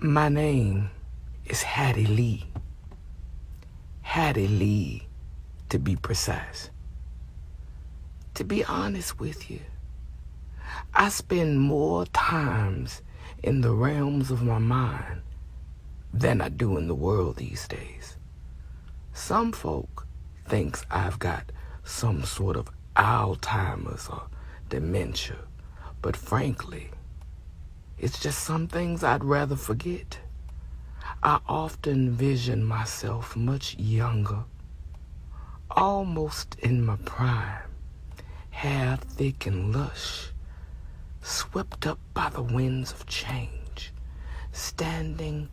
My name is Hattie Lee. Hattie Lee, to be precise. To be honest with you, I spend more times in the realms of my mind than I do in the world these days. Some folk thinks I've got some sort of Alzheimer's or dementia, but frankly, it's just some things I'd rather forget. I often vision myself much younger, almost in my prime, hair thick and lush, swept up by the winds of change, standing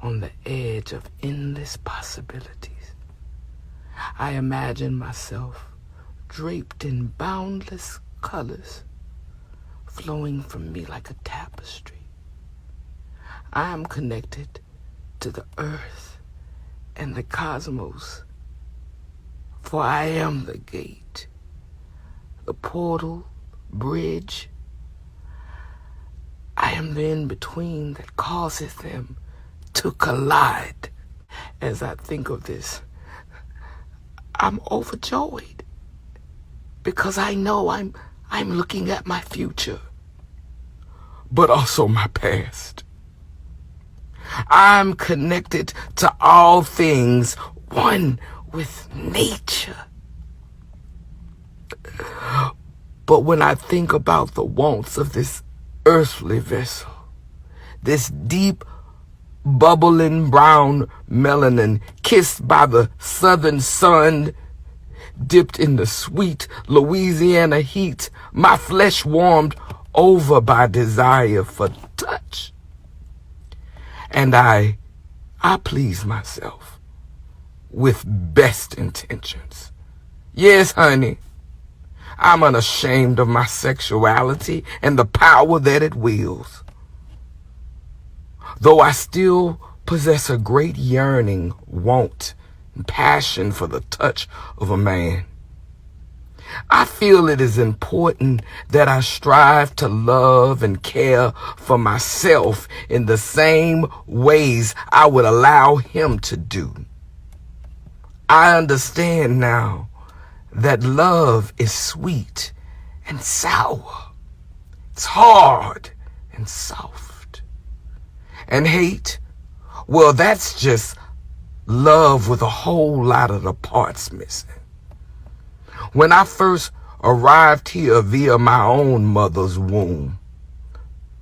on the edge of endless possibilities. I imagine myself draped in boundless colors, flowing from me like a tapestry. I am connected to the earth and the cosmos, for I am the gate, the portal, bridge. I am the in-between that causes them to collide. As I think of this, I'm overjoyed because I know I'm looking at my future, but also my past. I'm connected to all things, one with nature. But when I think about the wants of this earthly vessel, this deep, bubbling brown melanin kissed by the southern sun, dipped in the sweet Louisiana heat, my flesh warmed over by desire for touch. And I please myself with best intentions. Yes, honey, I'm unashamed of my sexuality and the power that it wields. Though I still possess a great yearning, want, and passion for the touch of a man, I feel it is important that I strive to love and care for myself in the same ways I would allow him to do. I understand now that love is sweet and sour. It's hard and soft. And hate, well, that's just love with a whole lot of the parts missing. When I first arrived here via my own mother's womb,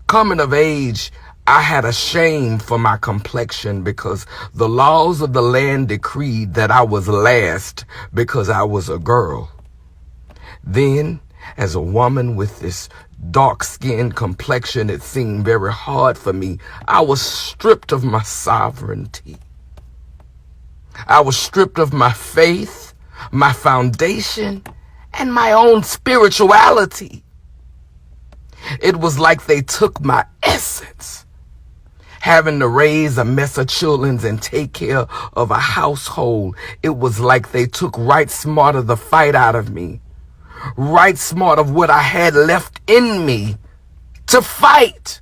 coming of age, I had a shame for my complexion because the laws of the land decreed that I was last because I was a girl. Then, as a woman with this dark-skinned complexion, it seemed very hard for me. I was stripped of my sovereignty. I was stripped of my faith, my foundation, and my own spirituality. It was like they took my essence. Having to raise a mess of children and take care of a household, it was like they took right smart of the fight out of me. Right smart of what I had left in me to fight.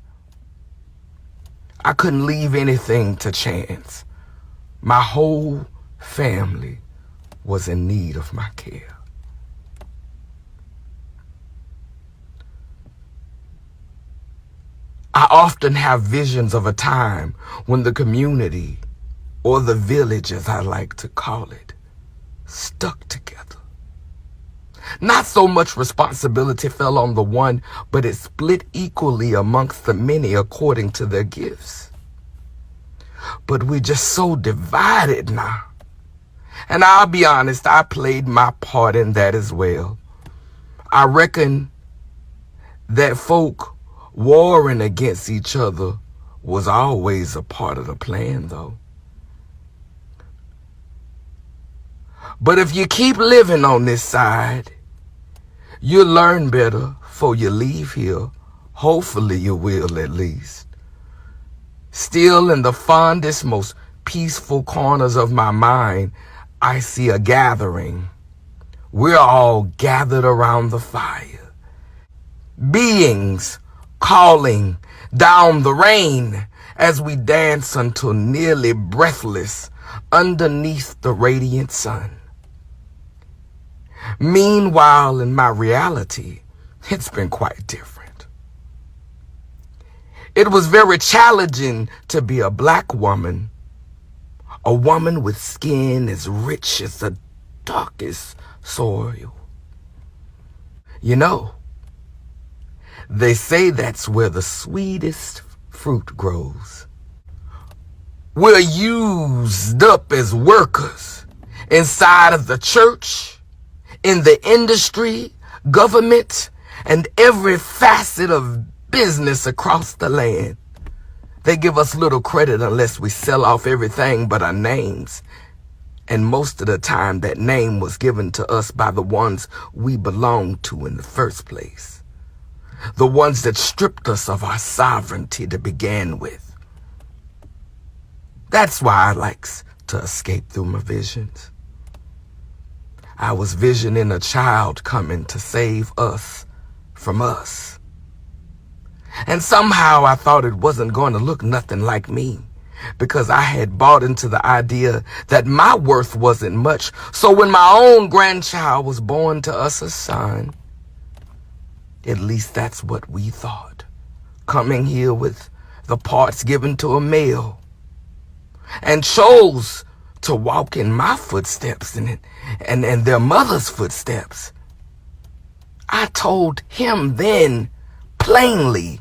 I couldn't leave anything to chance. My whole family was in need of my care. I often have visions of a time when the community, or the village as I like to call it, stuck together. Not so much responsibility fell on the one, but it split equally amongst the many according to their gifts. But we're just so divided now. And I'll be honest, I played my part in that as well. I reckon that folk warring against each other was always a part of the plan, though. But if you keep living on this side, you'll learn better before you leave here. Hopefully you will, at least. Still in the fondest, most peaceful corners of my mind, I see a gathering. We're all gathered around the fire. Beings calling down the rain as we dance until nearly breathless underneath the radiant sun. Meanwhile, in my reality, it's been quite different. It was very challenging to be a black woman, a woman with skin as rich as the darkest soil. You know, they say that's where the sweetest fruit grows. We're used up as workers inside of the church, in the industry, government, and every facet of business across the land. They give us little credit unless we sell off everything but our names. And most of the time, that name was given to us by the ones we belonged to in the first place. The ones that stripped us of our sovereignty to begin with. That's why I likes to escape through my visions. I was visioning a child coming to save us from us. And somehow I thought it wasn't going to look nothing like me, because I had bought into the idea that my worth wasn't much. So when my own grandchild was born to us a son, at least that's what we thought, coming here with the parts given to a male, and chose to walk in my footsteps and their mother's footsteps. I told him then plainly,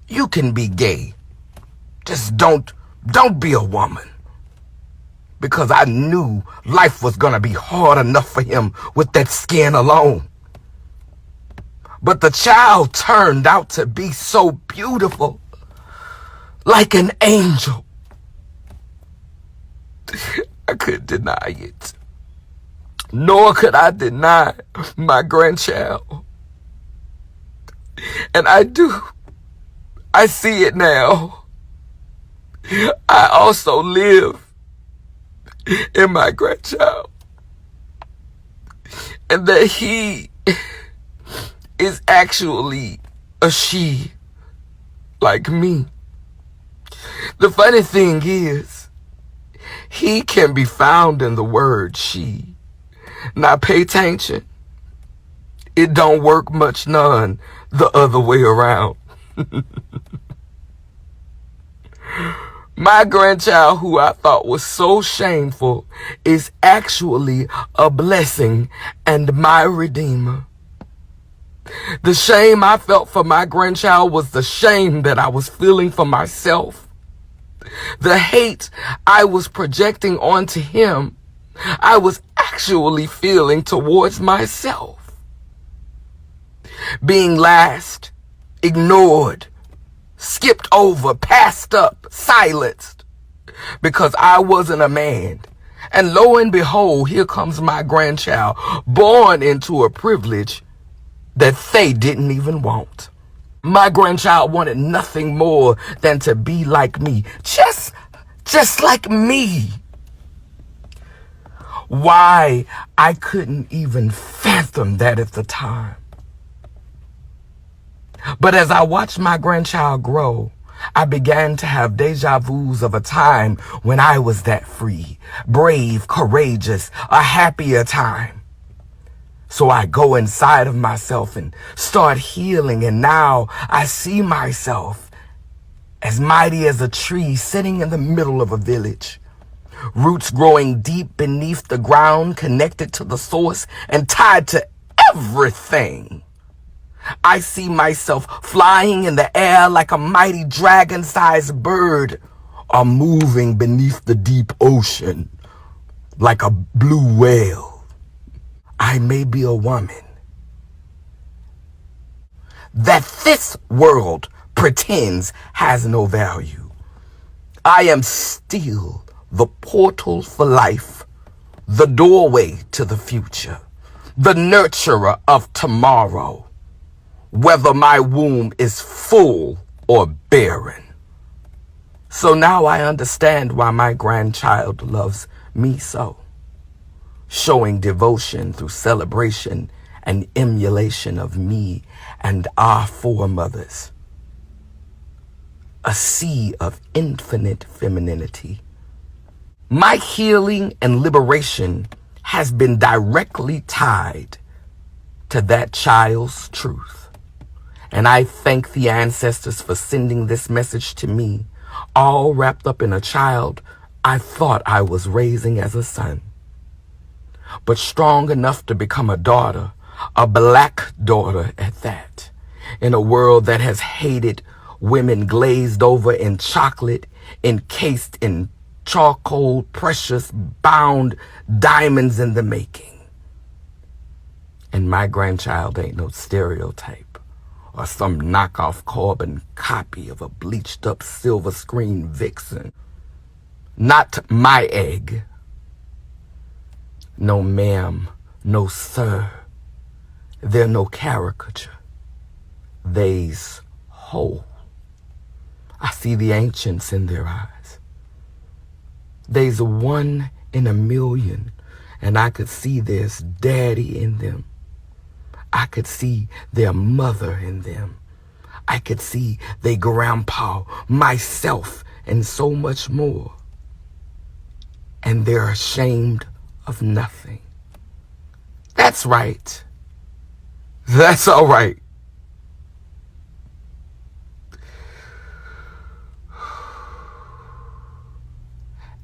you can be gay, just don't be a woman. Because I knew life was gonna be hard enough for him with that skin alone. But the child turned out to be so beautiful, like an angel. I couldn't deny it. Nor could I deny my grandchild. And I see it now. I also live in my grandchild. And that he is actually a she, like me. The funny thing is, he can be found in the word she. Now pay attention. It don't work much none the other way around. My grandchild, who I thought was so shameful, is actually a blessing and my redeemer. The shame I felt for my grandchild was the shame that I was feeling for myself. The hate I was projecting onto him, I was actually feeling towards myself. Being last, ignored, skipped over, passed up, silenced, because I wasn't a man. And lo and behold, here comes my grandchild, born into a privilege that they didn't even want. My grandchild wanted nothing more than to be like me, just like me. Why, I couldn't even fathom that at the time. But as I watched my grandchild grow, I began to have deja vus of a time when I was that free, brave, courageous, a happier time. So I go inside of myself and start healing, and now I see myself as mighty as a tree sitting in the middle of a village. Roots growing deep beneath the ground, connected to the source and tied to everything. I see myself flying in the air like a mighty dragon-sized bird, or moving beneath the deep ocean like a blue whale. I may be a woman that this world pretends has no value. I am still the portal for life, the doorway to the future, the nurturer of tomorrow, whether my womb is full or barren. So now I understand why my grandchild loves me so, showing devotion through celebration and emulation of me and our foremothers. a sea of infinite femininity. My healing and liberation has been directly tied to that child's truth. And I thank the ancestors for sending this message to me, all wrapped up in a child I thought I was raising as a son, but strong enough to become a daughter, a black daughter at that, in a world that has hated women glazed over in chocolate, encased in charcoal, precious, bound diamonds in the making. And my grandchild ain't no stereotype or some knockoff carbon copy of a bleached up silver screen vixen. Not my egg. No ma'am, no sir. They're no caricature. They's whole. I see the ancients in their eyes. They's a 1 in a million, and I could see there's daddy in them. I could see their mother in them. I could see their grandpa, myself, and so much more. And they're ashamed of nothing. That's right. That's all right.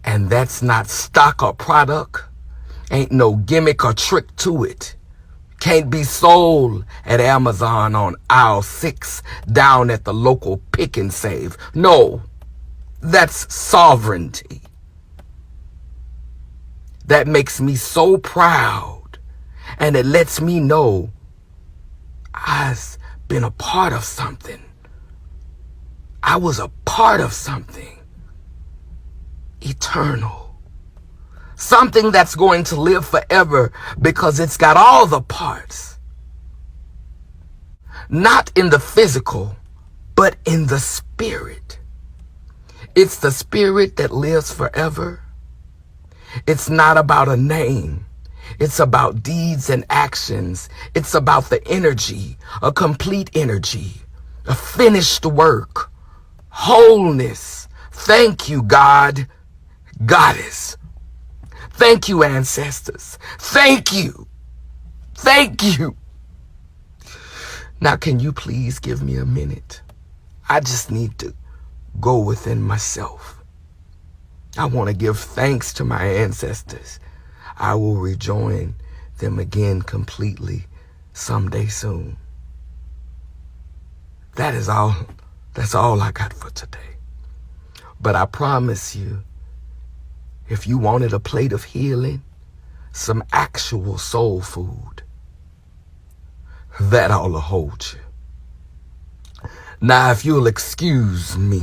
And that's not stock or product. Ain't no gimmick or trick to it. Can't be sold at Amazon on aisle 6 down at the local pick and save. No, that's sovereignty. That makes me so proud, and it lets me know I've been a part of something. I was a part of something eternal, something that's going to live forever because it's got all the parts, not in the physical, but in the spirit. It's the spirit that lives forever. It's not about a name. It's about deeds and actions. It's about the energy, a complete energy, a finished work, wholeness. Thank you, God, Goddess. Thank you, ancestors. Thank you. Thank you. Now, can you please give me a minute? I just need to go within myself. I want to give thanks to my ancestors. I will rejoin them again completely someday soon. That's all I got for today. But I promise you, if you wanted a plate of healing, some actual soul food, that ought to hold you. Now, if you'll excuse me,